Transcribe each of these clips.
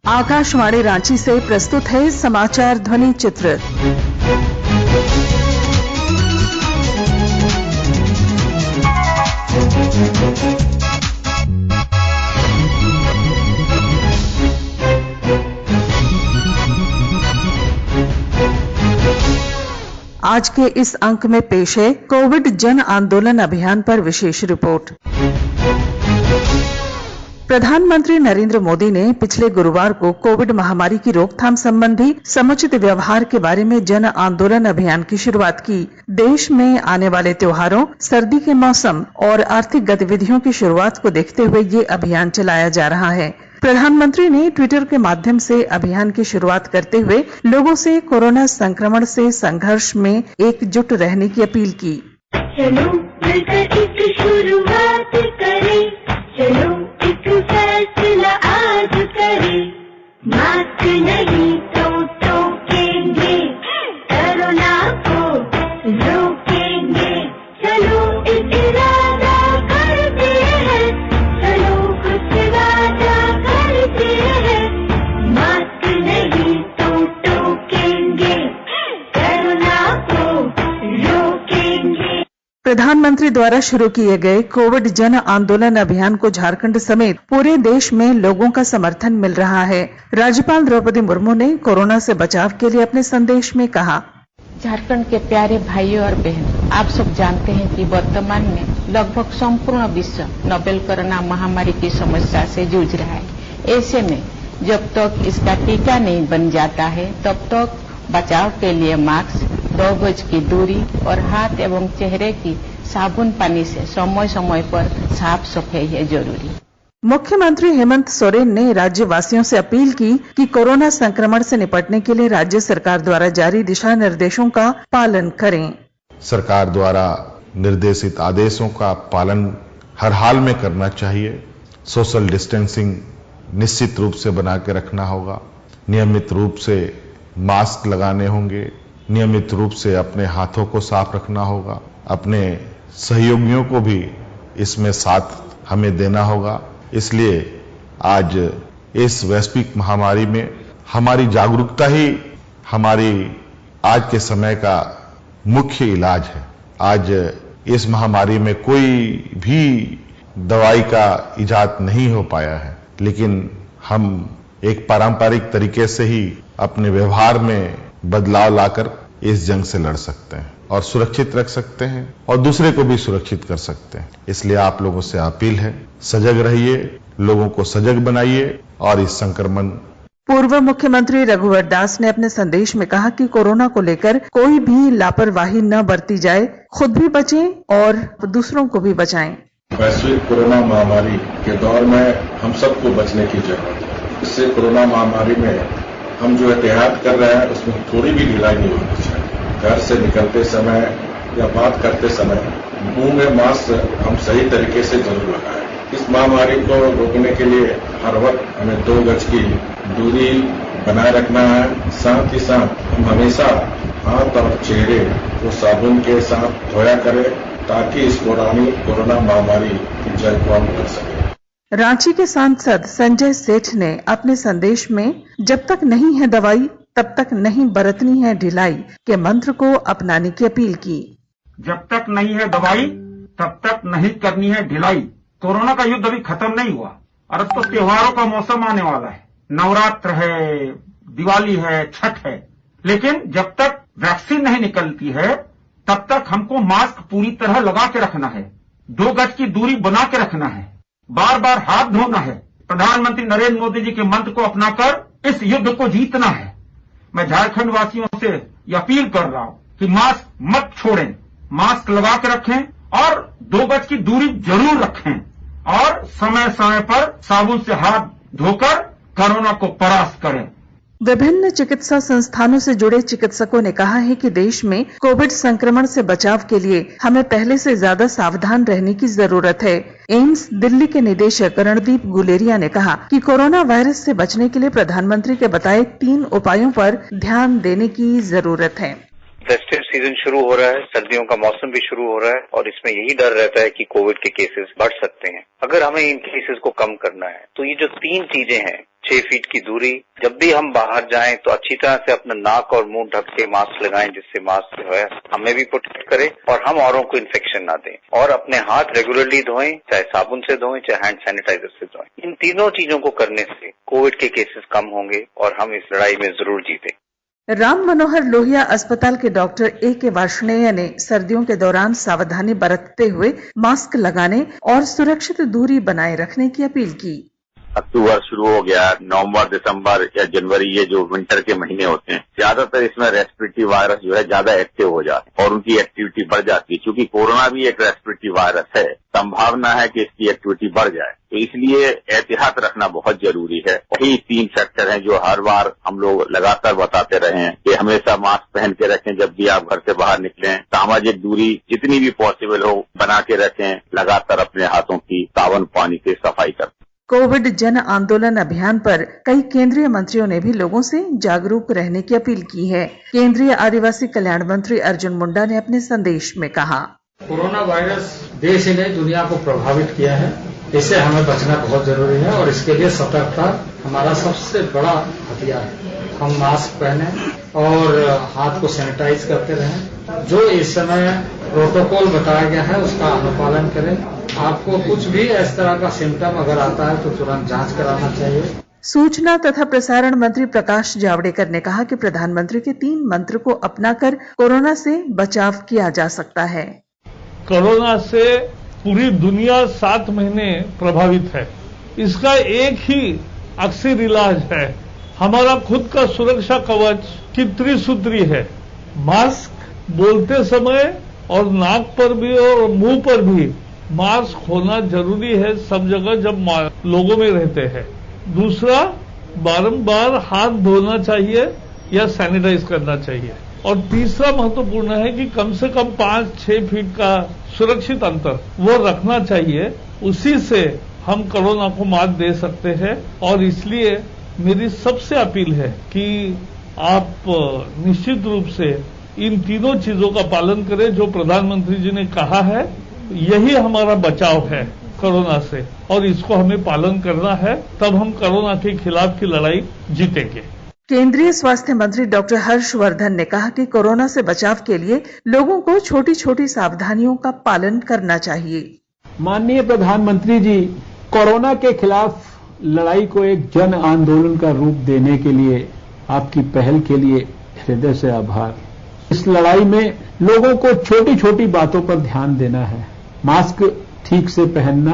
आकाशवाणी रांची से प्रस्तुत है समाचार ध्वनि चित्र। आज के इस अंक में पेश है कोविड जन आंदोलन अभियान पर विशेष रिपोर्ट। प्रधानमंत्री नरेंद्र मोदी ने पिछले गुरुवार को कोविड महामारी की रोकथाम संबंधी समुचित व्यवहार के बारे में जन आंदोलन अभियान की शुरुआत की। देश में आने वाले त्योहारों, सर्दी के मौसम और आर्थिक गतिविधियों की शुरुआत को देखते हुए ये अभियान चलाया जा रहा है। प्रधानमंत्री ने ट्विटर के माध्यम से अभियान की शुरुआत करते हुए लोगों से कोरोना संक्रमण से संघर्ष में एकजुट रहने की अपील की। चलो मिलकर एक शुरुआत करें, चलो एक फैसला आज करें, मास्क नहीं तो टोकेंगे, कोरोना को रोकेंगे, चलो एक इरादा करते हैं, चलो कुछ वादा करते हैं, मास्क नहीं तो टोकेंगे, कोरोना को रोकेंगे। प्रधानमंत्री द्वारा शुरू किए गए कोविड जन आंदोलन अभियान को झारखंड समेत पूरे देश में लोगों का समर्थन मिल रहा है। राज्यपाल द्रौपदी मुर्मू ने कोरोना से बचाव के लिए अपने संदेश में कहा, झारखंड के प्यारे भाइयों और बहनों, आप सब जानते हैं कि वर्तमान में लगभग संपूर्ण विश्व नोवेल कोरोना महामारी की समस्या से जूझ रहा है। ऐसे में जब तक इसका टीका नहीं बन जाता है तब तक बचाव के लिए मास्क, 2 गज की दूरी और हाथ एवं चेहरे की साबुन पानी से समय समय पर साफ सफाई है जरूरी। मुख्यमंत्री हेमंत सोरेन ने राज्यवासियों से अपील की कि कोरोना संक्रमण से निपटने के लिए राज्य सरकार द्वारा जारी दिशा निर्देशों का पालन करें। सरकार द्वारा निर्देशित आदेशों का पालन हर हाल में करना चाहिए। सोशल डिस्टेंसिंग निश्चित रूप से बना के रखना होगा। नियमित रूप से मास्क लगाने होंगे। नियमित रूप से अपने हाथों को साफ रखना होगा। अपने सहयोगियों को भी इसमें साथ हमें देना होगा। इसलिए आज इस वैश्विक महामारी में हमारी जागरूकता ही हमारी आज के समय का मुख्य इलाज है। आज इस महामारी में कोई भी दवाई का इजाद नहीं हो पाया है, लेकिन हम एक पारंपरिक तरीके से ही अपने व्यवहार में बदलाव लाकर इस जंग से लड़ सकते हैं और सुरक्षित रख सकते हैं और दूसरे को भी सुरक्षित कर सकते हैं। इसलिए आप लोगों से अपील है, सजग रहिए, लोगों को सजग बनाइए और इस संक्रमण। पूर्व मुख्यमंत्री रघुवर दास ने अपने संदेश में कहा कि कोरोना को लेकर कोई भी लापरवाही न बरती जाए, खुद भी बचें और दूसरों को भी बचाएं। वैश्विक कोरोना महामारी के दौर में हम सबको बचने की जरूरत है। इससे कोरोना महामारी में हम जो एहतियात कर रहे हैं उसमें थोड़ी भी ढिलाई नहीं होनी चाहिए। घर से निकलते समय या बात करते समय मुंह में मास्क हम सही तरीके से जरूर लगाएं। इस महामारी को रोकने के लिए हर वक्त हमें 2 गज की दूरी बनाए रखना है। साथ ही साथ हम हमेशा हाथ और चेहरे को साबुन के साथ धोया करें ताकि इस कोरोना महामारी की जंग को हम कर सकें। रांची के सांसद संजय सेठ ने अपने संदेश में जब तक नहीं है दवाई तब तक नहीं बरतनी है ढिलाई के मंत्र को अपनाने की अपील की। जब तक नहीं है दवाई तब तक नहीं करनी है ढिलाई। कोरोना का युद्ध अभी खत्म नहीं हुआ और अब तो त्योहारों का मौसम आने वाला है। नवरात्र है, दिवाली है, छठ है, लेकिन जब तक वैक्सीन नहीं निकलती है तब तक हमको मास्क पूरी तरह लगा के रखना है, 2 गज की दूरी बना के रखना है, बार बार हाथ धोना है। प्रधानमंत्री नरेंद्र मोदी जी के मंत्र को अपनाकर इस युद्ध को जीतना है। मैं झारखंड वासियों से यह अपील कर रहा हूं कि मास्क मत छोड़ें, मास्क लगा के रखें और 2 गज की दूरी जरूर रखें और समय समय पर साबुन से हाथ धोकर कोरोना को परास्त करें। विभिन्न चिकित्सा संस्थानों से जुड़े चिकित्सकों ने कहा है कि देश में कोविड संक्रमण से बचाव के लिए हमें पहले से ज्यादा सावधान रहने की जरूरत है। एम्स दिल्ली के निदेशक रणदीप गुलेरिया ने कहा कि कोरोना वायरस से बचने के लिए प्रधानमंत्री के बताए 3 उपायों पर ध्यान देने की जरूरत है। फेस्टिव सीजन शुरू हो रहा है, सर्दियों का मौसम भी शुरू हो रहा है और इसमें यही डर रहता है कि कोविड के केसेस बढ़ सकते हैं। अगर हमें इन केसेस को कम करना है तो ये जो 3 चीजें हैं, 6 फीट की दूरी, जब भी हम बाहर जाएं तो अच्छी तरह से अपना नाक और मुंह ढक के मास्क लगाएं, जिससे मास्क जो है हमें भी प्रोटेक्ट करे और हम औरों को इन्फेक्शन ना दें, और अपने हाथ रेगुलरली धोएं, चाहे साबुन से धोएं चाहे हैंड सैनिटाइजर से धोएं। इन तीनों चीजों को करने से कोविड के केसेस कम होंगे और हम इस लड़ाई में जरूर जीतें। राम मनोहर लोहिया अस्पताल के डॉक्टर A.K. वार्ष्णेय ने सर्दियों के दौरान सावधानी बरतते हुए मास्क लगाने और सुरक्षित दूरी बनाए रखने की अपील की। अक्टूबर शुरू हो गया, नवंबर, दिसंबर या जनवरी, ये जो विंटर के महीने होते हैं, ज्यादातर इसमें रेस्पिरेटरी वायरस जो है ज्यादा एक्टिव हो जाते हैं और उनकी एक्टिविटी बढ़ जाती है। क्योंकि कोरोना भी एक रेस्पिरेटरी वायरस है, संभावना है कि इसकी एक्टिविटी बढ़ जाए, तो इसलिए एहतियात रखना बहुत जरूरी है। वही 3 फैक्टर हैं जो हर बार हम लोग लगातार बताते रहे हैं कि हमेशा मास्क पहन के रखें जब भी आप घर से बाहर निकलें, सामाजिक दूरी जितनी भी पॉसिबल हो बना के रखें, लगातार अपने हाथों की साबुन पानी से सफाई करें। कोविड जन आंदोलन अभियान पर कई केंद्रीय मंत्रियों ने भी लोगों से जागरूक रहने की अपील की है। केंद्रीय आदिवासी कल्याण मंत्री अर्जुन मुंडा ने अपने संदेश में कहा, कोरोना वायरस देश ही नहीं दुनिया को प्रभावित किया है, इससे हमें बचना बहुत जरूरी है और इसके लिए सतर्कता हमारा सबसे बड़ा हथियार है। हम मास्क पहने और हाथ को सैनिटाइज करते रहें। जो इस समय प्रोटोकॉल बताया गया है उसका अनुपालन करें। आपको कुछ भी इस तरह का सिम्टम अगर आता है तो तुरंत जांच कराना चाहिए। सूचना तथा प्रसारण मंत्री प्रकाश जावड़ेकर ने कहा कि प्रधानमंत्री के 3 मंत्र को अपनाकर कोरोना से बचाव किया जा सकता है। कोरोना से पूरी दुनिया 7 महीने प्रभावित है। इसका एक ही अक्सर इलाज है, हमारा खुद का सुरक्षा कवच की त्रिसूत्री है। मास्क बोलते समय और नाक पर भी और मुंह पर भी मास्क होना जरूरी है सब जगह जब लोगों में रहते हैं। दूसरा, बारंबार हाथ धोना चाहिए या सैनिटाइज करना चाहिए। और तीसरा महत्वपूर्ण है कि कम से कम 5-6 फीट का सुरक्षित अंतर वो रखना चाहिए। उसी से हम कोरोना को मात दे सकते हैं। और इसलिए मेरी सबसे अपील है कि आप निश्चित रूप से इन तीनों चीजों का पालन करें जो प्रधानमंत्री जी ने कहा है। यही हमारा बचाव है कोरोना से और इसको हमें पालन करना है, तब हम कोरोना के खिलाफ की लड़ाई जीतेंगे। केंद्रीय स्वास्थ्य मंत्री डॉक्टर हर्षवर्धन ने कहा कि कोरोना से बचाव के लिए लोगों को छोटी छोटी सावधानियों का पालन करना चाहिए। माननीय प्रधानमंत्री जी, कोरोना के खिलाफ लड़ाई को एक जन आंदोलन का रूप देने के लिए आपकी पहल के लिए हृदय से आभार। इस लड़ाई में लोगों को छोटी छोटी बातों पर ध्यान देना है। मास्क ठीक से पहनना,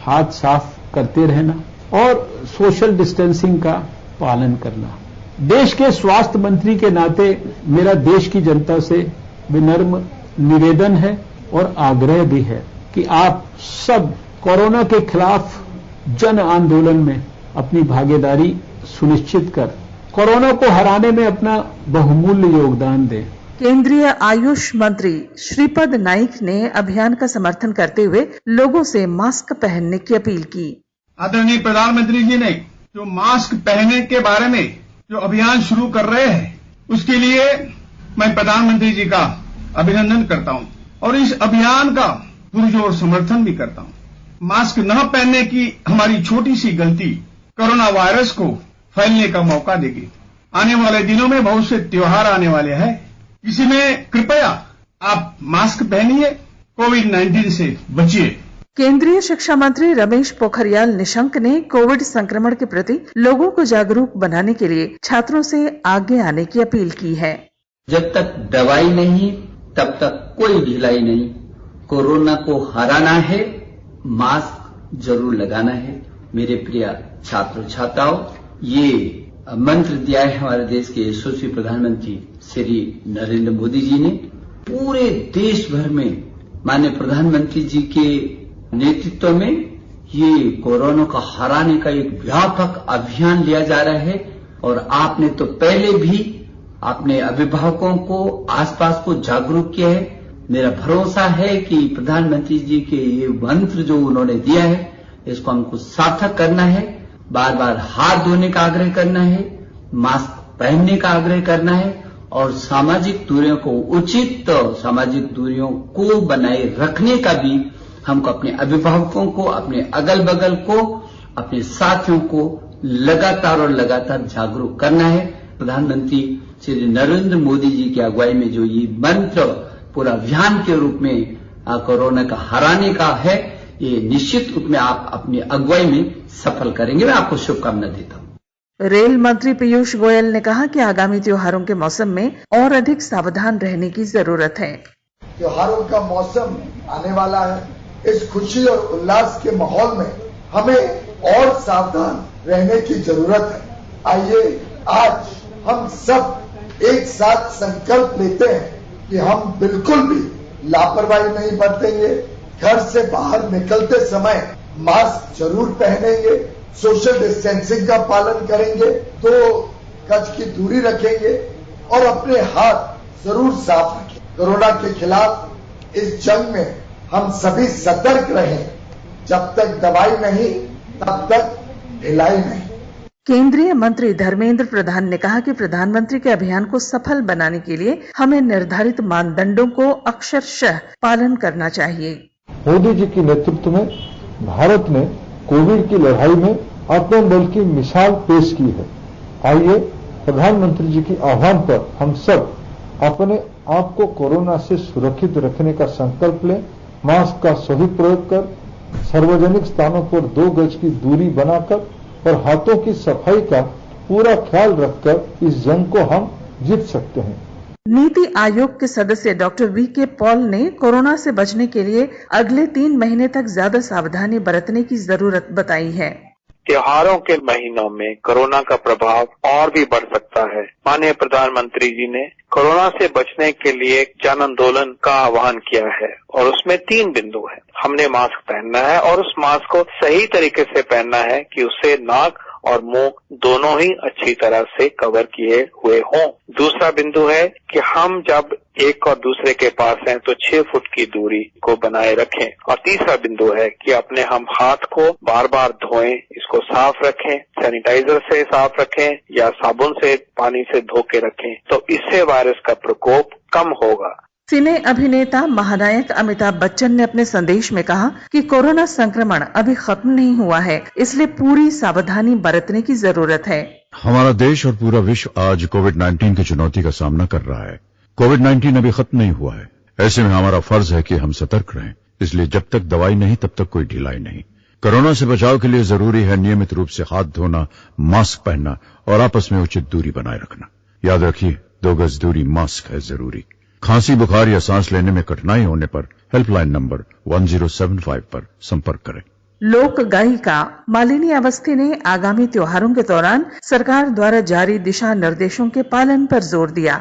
हाथ साफ करते रहना और सोशल डिस्टेंसिंग का पालन करना। देश के स्वास्थ्य मंत्री के नाते मेरा देश की जनता से विनम्र निवेदन है और आग्रह भी है कि आप सब कोरोना के खिलाफ जन आंदोलन में अपनी भागीदारी सुनिश्चित कर कोरोना को हराने में अपना बहुमूल्य योगदान दें। केंद्रीय आयुष मंत्री श्रीपद नाइक ने अभियान का समर्थन करते हुए लोगों से मास्क पहनने की अपील की। आदरणीय प्रधानमंत्री जी ने जो मास्क पहनने के बारे में जो अभियान शुरू कर रहे हैं, उसके लिए मैं प्रधानमंत्री जी का अभिनंदन करता हूं और इस अभियान का पुरजोर समर्थन भी करता हूं। मास्क न पहनने की हमारी छोटी सी गलती कोरोना वायरस को फैलने का मौका देगी। आने वाले दिनों में बहुत से त्योहार आने वाले हैं, इसमें कृपया आप मास्क पहनिए, कोविड-19 से बचिए। केंद्रीय शिक्षा मंत्री रमेश पोखरियाल निशंक ने कोविड संक्रमण के प्रति लोगों को जागरूक बनाने के लिए छात्रों से आगे आने की अपील की है। जब तक दवाई नहीं तब तक कोई ढिलाई नहीं। कोरोना को हराना है, मास्क जरूर लगाना है। मेरे प्रिय छात्र छात्राओं, ये मंत्र दिया है हमारे देश के यशस्वी प्रधानमंत्री श्री नरेंद्र मोदी जी ने। पूरे देश भर में माननीय प्रधानमंत्री जी के नेतृत्व में ये कोरोना को हराने का एक व्यापक अभियान लिया जा रहा है और आपने तो पहले भी अपने अभिभावकों को, आसपास को जागरूक किया है। मेरा भरोसा है कि प्रधानमंत्री जी के ये मंत्र जो उन्होंने दिया है, इसको हमको सार्थक करना है। बार बार हाथ धोने का आग्रह करना है, मास्क पहनने का आग्रह करना है और सामाजिक दूरियों को उचित सामाजिक दूरियों को बनाए रखने का भी हमको अपने अभिभावकों को, अपने अगल बगल को, अपने साथियों को लगातार जागरूक करना है। प्रधानमंत्री श्री नरेंद्र मोदी जी की अगुवाई में जो ये मंत्र पूरा अभियान के रूप में कोरोना का हराने का है, ये निश्चित रूप में आप अपनी अगुवाई में सफल करेंगे। मैं आपको शुभकामना देता हूं। रेल मंत्री पीयूष गोयल ने कहा कि आगामी त्योहारों के मौसम में और अधिक सावधान रहने की जरूरत है। त्योहारों का मौसम आने वाला है। इस खुशी और उल्लास के माहौल में हमें और सावधान रहने की जरूरत है। आइए आज हम सब एक साथ संकल्प लेते हैं कि हम बिल्कुल भी लापरवाही नहीं बरतेंगे। घर से बाहर निकलते समय मास्क जरूर पहनेंगे, सोशल डिस्टेंसिंग का पालन करेंगे, 2 गज की दूरी रखेंगे और अपने हाथ जरूर साफ रखें। कोरोना के खिलाफ इस जंग में हम सभी सतर्क रहें। जब तक दवाई नहीं तब तक ढिलाई नहीं। केंद्रीय मंत्री धर्मेंद्र प्रधान ने कहा कि प्रधानमंत्री के अभियान को सफल बनाने के लिए हमें निर्धारित मानदंडों को अक्षरशः पालन करना चाहिए। मोदी जी के नेतृत्व में भारत ने कोविड की लड़ाई में आत्मबल की मिसाल पेश की है। आइए प्रधानमंत्री जी के आह्वान पर हम सब अपने आप को कोरोना से सुरक्षित रखने का संकल्प लें। मास्क का सही प्रयोग कर, सार्वजनिक स्थानों पर 2 गज की दूरी बनाकर और हाथों की सफाई का पूरा ख्याल रखकर इस जंग को हम जीत सकते हैं। नीति आयोग के सदस्य डॉक्टर वी.के. पॉल ने कोरोना से बचने के लिए अगले 3 महीने तक ज्यादा सावधानी बरतने की जरूरत बताई है। त्योहारों के महीनों में कोरोना का प्रभाव और भी बढ़ सकता है। माननीय प्रधानमंत्री जी ने कोरोना से बचने के लिए जन आंदोलन का आह्वान किया है और उसमें 3 बिंदु है। हमने मास्क पहनना है और उस मास्क को सही तरीके से पहनना है कि उससे नाक और मुंह दोनों ही अच्छी तरह से कवर किए हुए हों। दूसरा बिंदु है कि हम जब एक और दूसरे के पास हैं तो 6 फुट की दूरी को बनाए रखें। और तीसरा बिंदु है कि अपने हम हाथ को बार बार धोएं, इसको साफ रखें, सैनिटाइजर से साफ रखें या साबुन से पानी से धो के रखें, तो इससे वायरस का प्रकोप कम होगा। सिने अभिनेता महानायक अमिताभ बच्चन ने अपने संदेश में कहा कि कोरोना संक्रमण अभी खत्म नहीं हुआ है, इसलिए पूरी सावधानी बरतने की जरूरत है। हमारा देश और पूरा विश्व आज कोविड-19 की चुनौती का सामना कर रहा है। कोविड-19 अभी खत्म नहीं हुआ है। ऐसे में हमारा फर्ज है कि हम सतर्क रहें। इसलिए जब तक दवाई नहीं तब तक कोई ढिलाई नहीं। कोरोना से बचाव के लिए जरूरी है नियमित रूप से हाथ धोना, मास्क पहनना और आपस में उचित दूरी बनाए रखना। याद रखिए, 2 गज दूरी मास्क है जरूरी। खांसी, बुखार या सांस लेने में कठिनाई होने पर हेल्पलाइन नंबर 1075 पर संपर्क करें। लोक गायिका मालिनी अवस्थी ने आगामी त्योहारों के दौरान सरकार द्वारा जारी दिशा निर्देशों के पालन पर जोर दिया।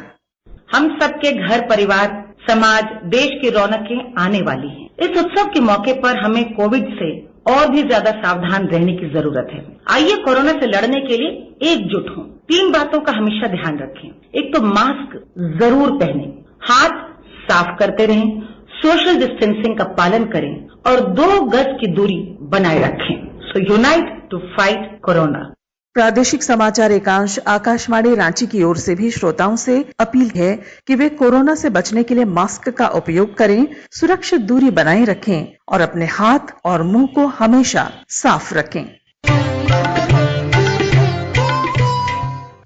हम सबके घर परिवार, समाज, देश की रौनकें आने वाली हैं। इस उत्सव के मौके पर हमें कोविड से और भी ज्यादा सावधान रहने की जरूरत है। आइए कोरोना से लड़ने के लिए एकजुट हों। 3 बातों का हमेशा ध्यान रखें। एक तो मास्क जरूर पहनें, हाथ साफ करते रहें, सोशल डिस्टेंसिंग का पालन करें और 2 गज की दूरी बनाए रखें। सो यूनाइट टू फाइट कोरोना। प्रादेशिक समाचार एकांश आकाशवाणी रांची की ओर से भी श्रोताओं से अपील है कि वे कोरोना से बचने के लिए मास्क का उपयोग करें, सुरक्षित दूरी बनाए रखें और अपने हाथ और मुंह को हमेशा साफ रखें।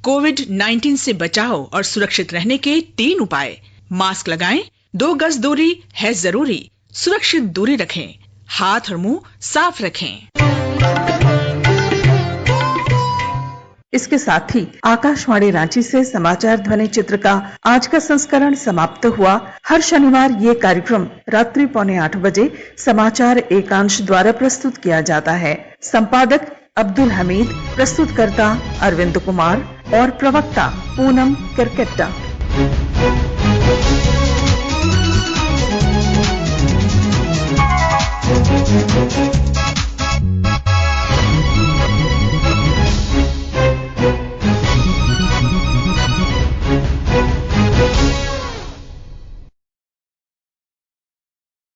कोविड-19 से बचाव और सुरक्षित रहने के 3 उपाय। मास्क लगाएं, 2 गज दूरी है जरूरी, सुरक्षित दूरी रखें, हाथ और मुंह साफ रखें। इसके साथ ही आकाशवाणी रांची से समाचार ध्वनि चित्र का आज का संस्करण समाप्त हुआ। हर शनिवार ये कार्यक्रम रात्रि 7:45 बजे समाचार एकांश द्वारा प्रस्तुत किया जाता है। संपादक अब्दुल हमीद, प्रस्तुतकर्ता अरविंद कुमार और प्रवक्ता पूनम करकेट्टा।